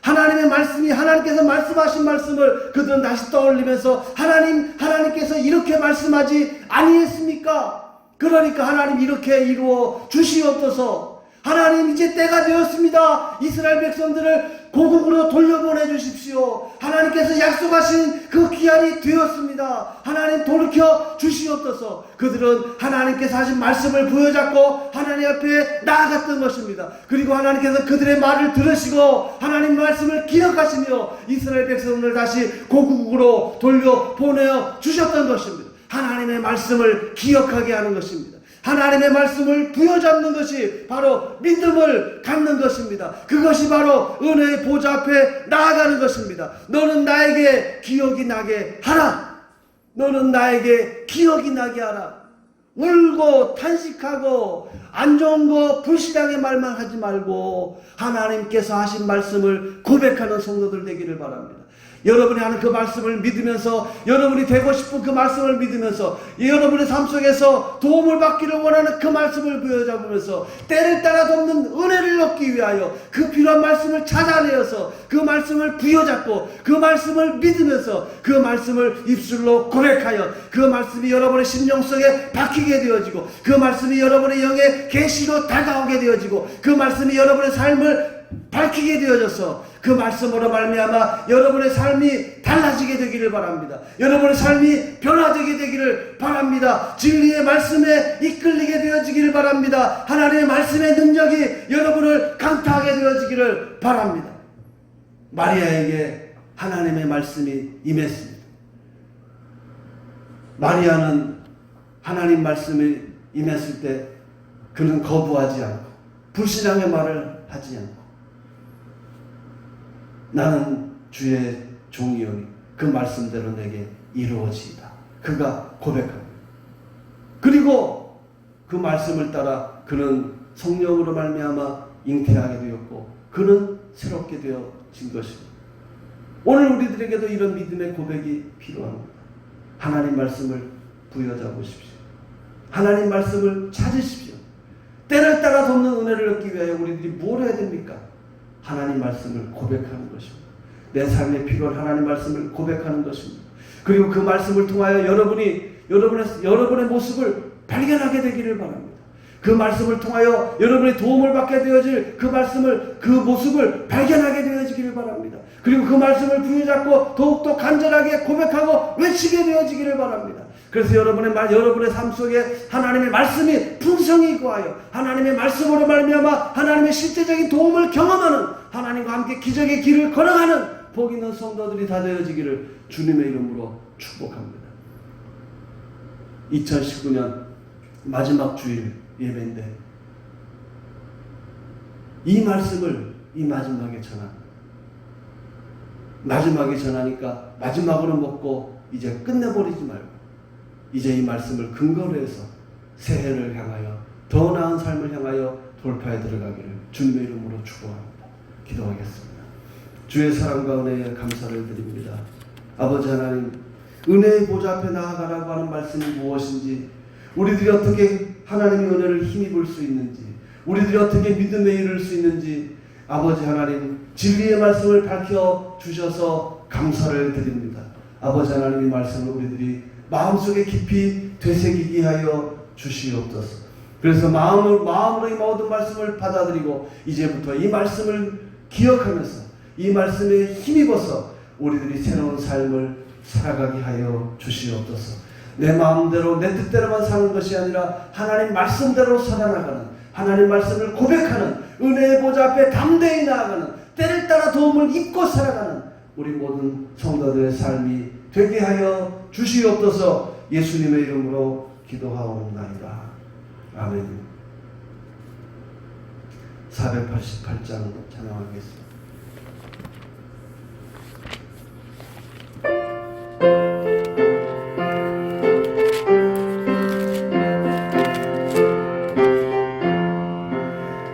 하나님의 말씀이 하나님께서 말씀하신 말씀을 그들은 다시 떠올리면서 하나님께서 이렇게 말씀하지 아니했습니까? 그러니까 하나님 이렇게 이루어 주시옵소서. 하나님 이제 때가 되었습니다. 이스라엘 백성들을 고국으로 돌려보내 주십시오. 하나님께서 약속하신 그 기한이 되었습니다. 하나님 돌이켜 주시옵소서. 그들은 하나님께서 하신 말씀을 부여잡고 하나님 앞에 나아갔던 것입니다. 그리고 하나님께서 그들의 말을 들으시고 하나님 말씀을 기억하시며 이스라엘 백성을 다시 고국으로 돌려보내 주셨던 것입니다. 하나님의 말씀을 기억하게 하는 것입니다. 하나님의 말씀을 부여잡는 것이 바로 믿음을 갖는 것입니다. 그것이 바로 은혜의 보좌 앞에 나아가는 것입니다. 너는 나에게 기억이 나게 하라. 너는 나에게 기억이 나게 하라. 울고 탄식하고 안 좋은 거 불신앙의 말만 하지 말고 하나님께서 하신 말씀을 고백하는 성도들 되기를 바랍니다. 여러분이 하는 그 말씀을 믿으면서 여러분이 되고 싶은 그 말씀을 믿으면서 여러분의 삶 속에서 도움을 받기를 원하는 그 말씀을 부여잡으면서 때를 따라 돕는 은혜를 얻기 위하여 그 필요한 말씀을 찾아내어서 그 말씀을 부여잡고 그 말씀을 믿으면서 그 말씀을 입술로 고백하여 그 말씀이 여러분의 심령 속에 박히게 되어지고 그 말씀이 여러분의 영의 계시로 다가오게 되어지고 그 말씀이 여러분의 삶을 밝히게 되어져서 그 말씀으로 말미암아 여러분의 삶이 달라지게 되기를 바랍니다. 여러분의 삶이 변화되게 되기를 바랍니다. 진리의 말씀에 이끌리게 되어지기를 바랍니다. 하나님의 말씀의 능력이 여러분을 강타하게 되어지기를 바랍니다. 마리아에게 하나님의 말씀이 임했습니다. 마리아는 하나님 말씀이 임했을 때 그는 거부하지 않고 불신앙의 말을 하지 않고 나는 주의 종이오니 그 말씀대로 내게 이루어지이다. 그가 고백합니다. 그리고 그 말씀을 따라 그는 성령으로 말미암아 잉태하게 되었고 그는 새롭게 되어진 것입니다. 오늘 우리들에게도 이런 믿음의 고백이 필요합니다. 하나님 말씀을 부여잡으십시오. 하나님 말씀을 찾으십시오. 때를 따라 돕는 은혜를 얻기 위하여 우리들이 뭘 해야 됩니까? 하나님 말씀을 고백하는 것입니다. 내 삶에 필요한 하나님 말씀을 고백하는 것입니다. 그리고 그 말씀을 통하여 여러분의 모습을 발견하게 되기를 바랍니다. 그 말씀을 통하여 여러분의 도움을 받게 되어질 그 모습을 발견하게 되어지기를 바랍니다. 그리고 그 말씀을 부여잡고 더욱더 간절하게 고백하고 외치게 되어지기를 바랍니다. 그래서 여러분의 삶 속에 하나님의 말씀이 풍성히 거하여 하나님의 말씀으로 말미암아 하나님의 실제적인 도움을 경험하는 하나님과 함께 기적의 길을 걸어가는 복 있는 성도들이 다 되어지기를 주님의 이름으로 축복합니다. 2019년 마지막 주일 예배인데 이 말씀을 이 마지막에 전합니다. 마지막에 전하니까 마지막으로 먹고 이제 끝내버리지 말고 이제 이 말씀을 근거로 해서 새해를 향하여 더 나은 삶을 향하여 돌파에 들어가기를 주님의 이름으로 축복합니다. 기도하겠습니다. 주의 사랑과 은혜에 감사를 드립니다. 아버지 하나님, 은혜의 보좌 앞에 나아가라고 하는 말씀이 무엇인지, 우리들이 어떻게 하나님의 은혜를 힘입을 수 있는지, 우리들이 어떻게 믿음에 이를 수 있는지 아버지 하나님 진리의 말씀을 밝혀주셔서 감사를 드립니다. 아버지 하나님의 말씀을 우리들이 마음속에 깊이 되새기게 하여 주시옵소서. 그래서 마음으로 이 모든 말씀을 받아들이고 이제부터 이 말씀을 기억하면서 이 말씀에 힘입어서 우리들이 새로운 삶을 살아가게 하여 주시옵소서. 내 마음대로 내 뜻대로만 사는 것이 아니라 하나님 말씀대로 살아나가는, 하나님 말씀을 고백하는, 은혜의 보좌 앞에 담대히 나아가는, 때를 따라 도움을 입고 살아가는 우리 모든 성도들의 삶이 되게 하여 주시옵소서. 예수님의 이름으로 기도하옵나이다. 아멘. 488장 찬양하겠습니다.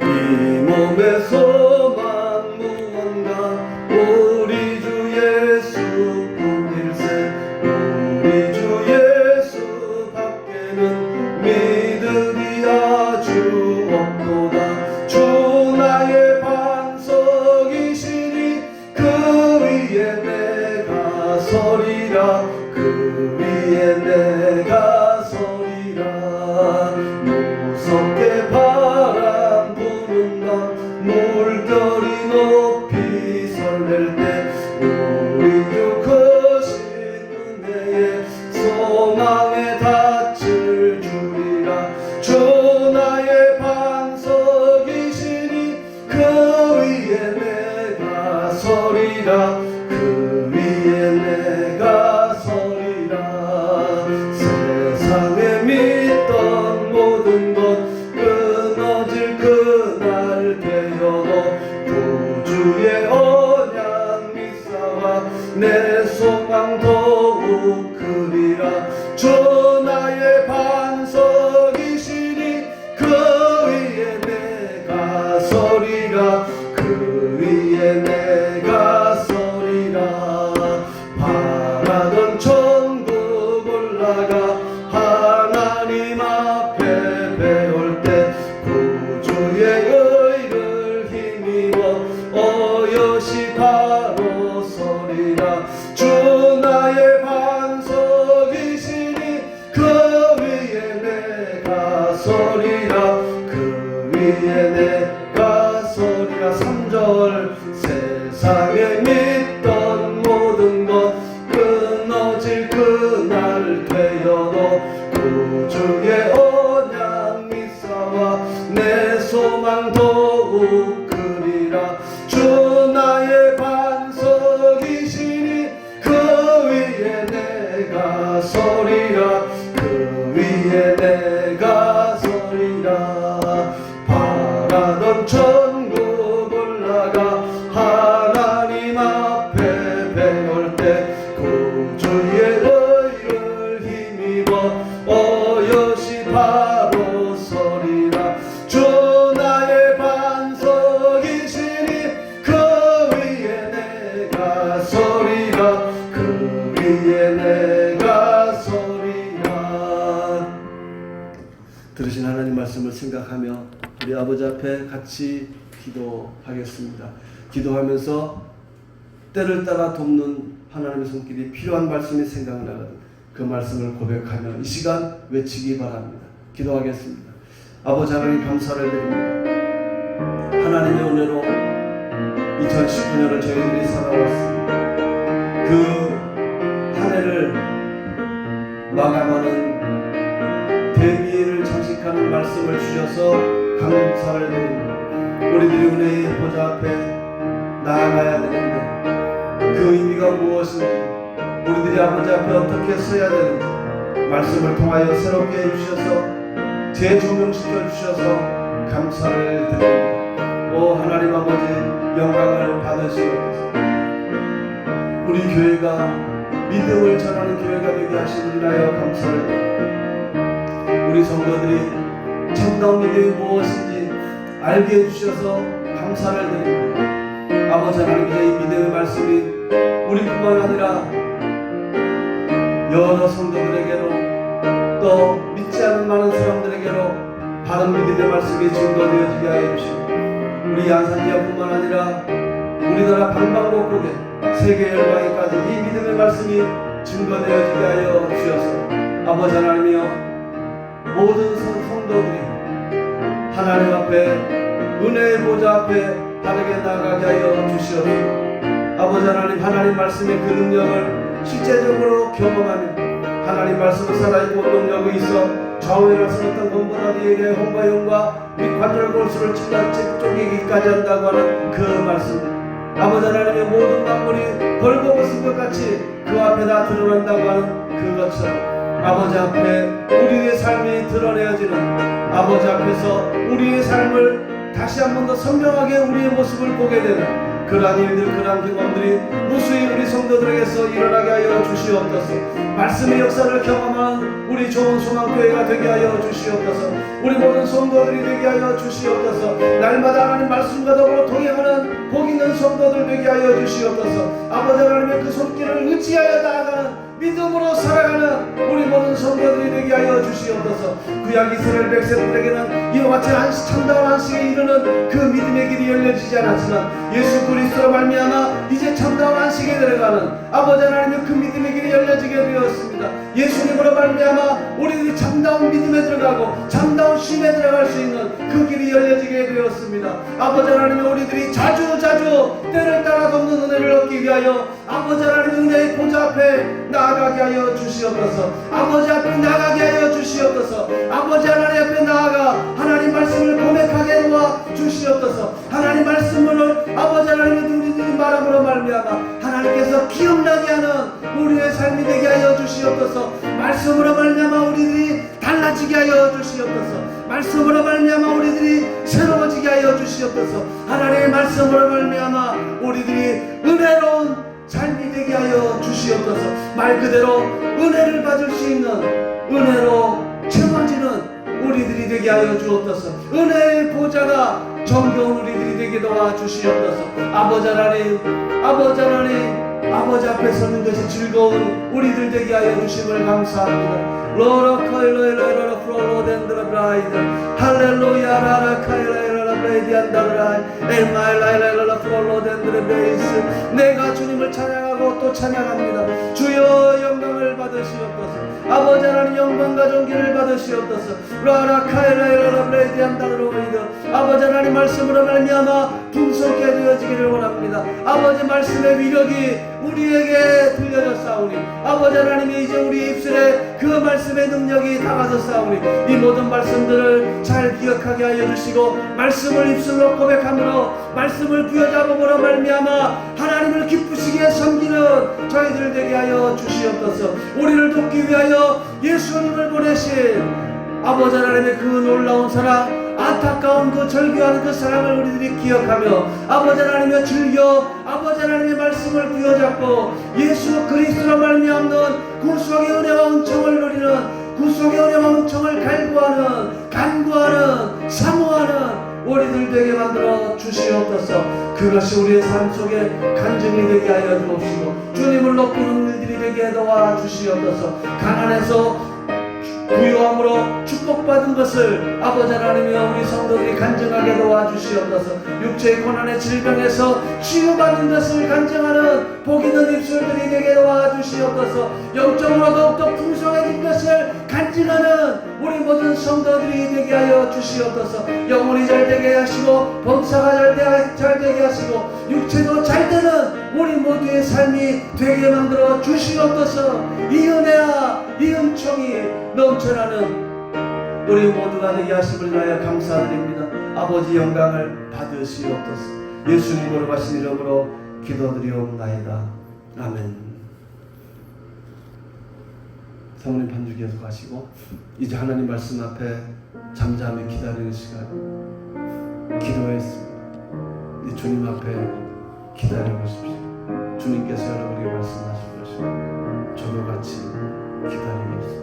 이 몸에서만 무언가 우리 주 예수 뿐일세. 우리 주 예수 밖에는 믿음이 아주 없도다. 주 나의 반석이시니 그 위에 내가 서리라. 그 위에 내가 서리라. 무섭게 바람 부는 설렐 때 우리 주 크신 은혜에 소망에 닿을 줄이라. 주 나의 반석이시니 그 위에 내가 서리라. 그 위에 내가 서리라. 세상에 믿던 모든 것 끊어질 그날 되어도 구주의 언약 믿사와 내 소망 더욱 크리라. 주 나의 반석이시니 그 위에 내가 서리라. 그 위에 내가 서리라. 바라던 천국 올라가 하나님 앞에 배울 때 구주의 의를 힘입어 어여시 바로 서리라. 주 나의 반석이시니 그 위에 내가 서리라. 그 위에 내가 서리라. 3절 세상에 믿던 모든 것 끊어질 그날 되어도 구주의 언약 믿사와 내 소망 더욱 크리라. 주 나의 반석이시니 그 위에 내가 서리라. 그 위에 내가 서리라. 바라던 천국 올라가 하나님 앞에 배울 때 구주의 의를 힘입어 어여시 바로 서리라. 주 나의 반석이시니 그 위에 내가 서리라. 그 위에 내가 서리라. 들으신 하나님 말씀을 생각하며 우리 아버지 앞에 같이 기도하겠습니다. 기도하면서 때를 따라 돕는 하나님의 손길이 필요한 말씀이 생각나거든 그 말씀을 고백하며 이 시간 외치기 바랍니다. 기도하겠습니다. 아버지 하나님 감사를 드립니다. 하나님의 은혜로 2019년을 저희들이 살아왔습니다. 그 한 해를 마감하는 대미를 장식하는 말씀을 주셔서 감사를 드립니다. 우리들이 은혜의 보좌 앞에 나아가야 되는데 그 의미가 무엇인지, 우리들이 아버지 앞에 어떻게 서야 되는지 말씀을 통하여 새롭게 해주셔서 재조명시켜 주셔서 감사를 드립니다. 오 하나님 아버지 영광을 받으시옵소서. 우리 교회가 믿음을 전하는 교회가 되게 하시는 일하여 감사를 드립니다. 우리 성도들이 참다운 믿음이 무엇인지 알게 해주셔서 감사를 드립니다. 아버지 하나님 이제 이 믿음의 말씀이 우리뿐만 아니라 여러 성도들에게로 또 믿지 않는 많은 사람들에게로 바른 믿음의 말씀이 증거되어지게 하여 주시고 우리 안산지역뿐만 아니라 우리나라 방방곡곡에 세계 열방에까지 이 믿음의 말씀이 증거되어지게 하여 주셔서 아버지 하나님이여 모든 성도들이 하나님 앞에 은혜의 보좌 앞에 바르게 나아가게 하여 주시옵소서. 아버지 하나님 말씀의 그 능력을 실제적으로 경험하며 하나님 말씀은 살아있고 능력이 있어 좌우에 나선 어떤 것보다 네의 홍과 영과 및 관절 골수를 찔러 쪼개기까지 한다고 하는 그 말씀, 아버지 하나님의 모든 만물이 벌거벗은 것 같이 그 앞에 다 드러난다고 하는 그것처럼 아버지 앞에 우리의 삶이 드러내어지는, 아버지 앞에서 우리의 삶을 다시 한 번 더 선명하게 우리의 모습을 보게 되는 그러한 일들, 그러한 경험들이 무수히 우리 성도들에게서 일어나게 하여 주시옵소서. 말씀의 역사를 경험한 우리 좋은 소망교회가 되게 하여 주시옵소서. 우리 모든 성도들이 되게 하여 주시옵소서. 날마다 하나님 말씀과 더불어 동행하는 복 있는 성도들 되게 하여 주시옵소서. 아버지 하나님의 그 손길을 의지하여 나아가는 믿음으로 살아가는 우리 모든 성도들이 되게 하여 주시옵소서. 구약 이스라엘 백성들에게는 이와 같이 참다운 안식에 이르는 그 믿음의 길이 열려지지 않았지만 예수 그리스도로 말미암아 이제 참다운 안식에 들어가는 아버지 하나님의 그 믿음의 길이 열려지게 되었습니다. 예수님으로 말미암아 우리들이 참다운 믿음에 들어가고 참다운 쉼에 들어갈 수 있는 그 길이 열려지게 되었습니다. 아버지 하나님 우리들이 자주 때를 따라 돕는 위하여 아버지 하나님 은혜의 보좌 앞에 나아가게 하여 주시옵소서. 아버지 앞에 나아가게 하여 주시옵소서. 아버지 하나님 앞에 나아가 하나님 말씀을 고백하게 도와 주시옵소서. 하나님 말씀을 아버지 하나님의 우리들이 말함으로 말미암아 하나님께서 기억나게 하는 우리의 삶이 되게 하여 주시옵소서. 말씀으로 말미암아 우리들이 달라지게 하여 주시옵소서. 말씀으로 말미암아 우리들이 새로워지게 하여 주시옵소서. 하나님의 말씀으로 말미암아 우리들이 은혜로운 삶이 되게 하여 주시옵소서. 말 그대로 은혜를 받을 수 있는 은혜로 채워지는 우리들이 되게 하여 주옵소서. 은혜의 보좌가 정겨운 우리들이 되게 도와 주시옵소서. 아버지 하나님, 아버지 하나님, 아버지 앞에 서는 것이 즐거운 우리들 되게 하여 주심을 감사합니다. 로라 카일라이라라 프로로덴드라 브라이드 할렐루야 라라 카일라이라라 브레이디 안다라이 엘마일라이라라 프로로덴드라 베이스. 내가 주님을 찬양하고 또 찬양합니다. 주여 영광을 받으시옵소서. 아버지 하나님 영광과 존귀를 받으시옵소서. 라라 카일라이라라 브레이디 안다라이드. 아버지 하나님 말씀으로 말미암아 풍성케 되어지기를 원합니다. 아버지 말씀의 위력이 우리에게 들려졌사오니 아버지 하나님이 이제 우리 입술에 그 말씀의 능력이 다가섰사오니 이 모든 말씀들을 잘 기억하게 하여 주시고 말씀을 입술로 고백함으로 말씀을 부여잡음으로 말미암아 하나님을 기쁘시게 섬기는 저희들 되게 하여 주시옵소서. 우리를 돕기 위하여 예수님을 보내신 아버지 하나님의 그 놀라운 사랑, 안타까운 그 절규하는 그 사랑을 우리들이 기억하며 아버지 하나님의 즐겨 아버지 하나님의 말씀을 부여잡고 예수 그리스도로 말미암는 구속의 은혜와 은총을 누리는 구속의 은혜와 은총을 간구하는 사모하는 우리들 되게 만들어 주시옵소서. 그것이 우리의 삶 속에 간증이 되게 하여 주옵시고 주님을 높이는 일들이 되게 도와 주시옵소서. 가난해서 부유함으로 축복받은 것을 아버지 하나님이여 우리 성도들이 간증하게 도와주시옵소서. 육체의 고난의 질병에서 치유받는 것을 간증하는 복 있는 입술들이 되게 도와주시옵소서. 영적으로 더욱더 풍성해진 것을 간증하는 우리 모든 성도들이 되게 하여 주시옵소서. 영혼이 잘 되게 하시고 범사가 잘 되게 하시고 육체도 잘 되는 우리 모두의 삶이 되게 만들어 주시옵소서. 이 은혜와 이 은총이 넘쳐나는 우리 모두가 되게 하심을 위하여 감사드립니다. 아버지 영광을 받으시옵소서. 예수님 거룩하신 이름으로 기도드리옵나이다. 아멘. 사모님 반주 계속 하시고 이제 하나님 말씀 앞에 잠잠히 기다리는 시간 기도했습니다. 이제 주님 앞에 기다려보십시오. 주님께서 여러분에게 말씀하실 것입니다. 저도 같이 기다리겠습니다.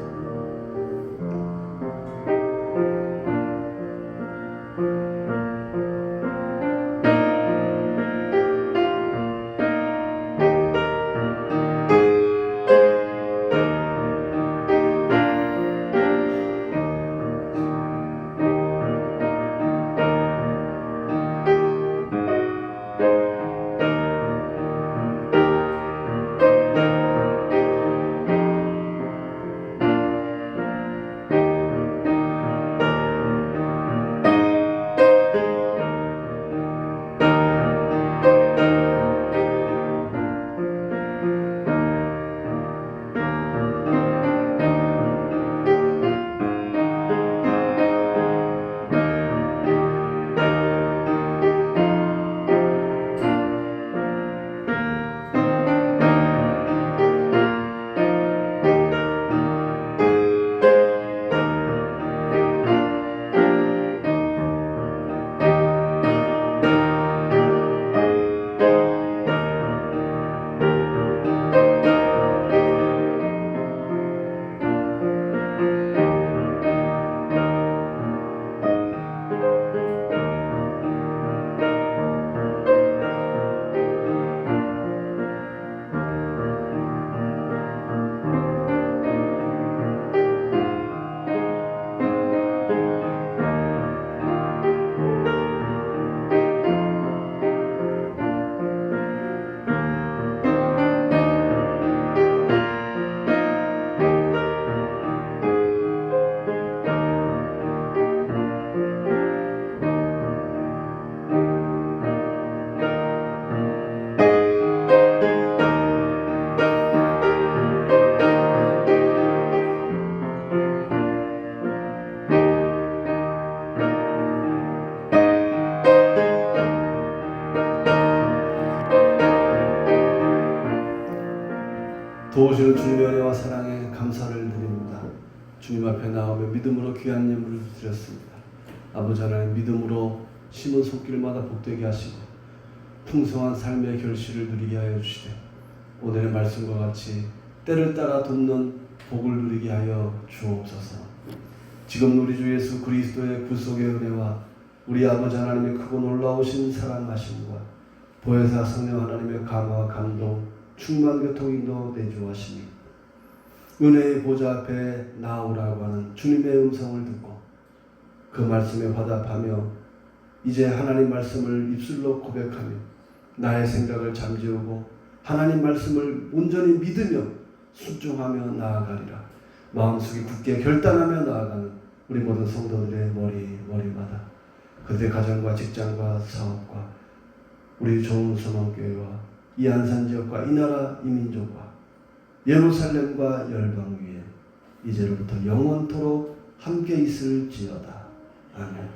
도우시는 주님의 은혜와 사랑에 감사를 드립니다. 주님 앞에 나오며 믿음으로 귀한 예물을 드렸습니다. 아버지 하나님, 믿음으로 심은 손길마다 복되게 하시고 풍성한 삶의 결실을 누리게 하여 주시되 오늘의 말씀과 같이 때를 따라 돕는 복을 누리게 하여 주옵소서. 지금 우리 주 예수 그리스도의 구속의 은혜와 우리 아버지 하나님의 크고 놀라우신 사랑하심과 보혜사 성령 하나님의 감화와 감동 충만 교통인도 내주하시니 은혜의 보좌 앞에 나오라고 하는 주님의 음성을 듣고 그 말씀에 화답하며 이제 하나님 말씀을 입술로 고백하며 나의 생각을 잠재우고 하나님 말씀을 온전히 믿으며 순종하며 나아가리라. 마음속에 굳게 결단하며 나아가는 우리 모든 성도들의 머리마다 그들의 가정과 직장과 사업과 우리 좋은 소망교회와 이 안산지역과 이 나라 이 민족과 예루살렘과 열방 위에 이제로부터 영원토록 함께 있을지어다. 아멘.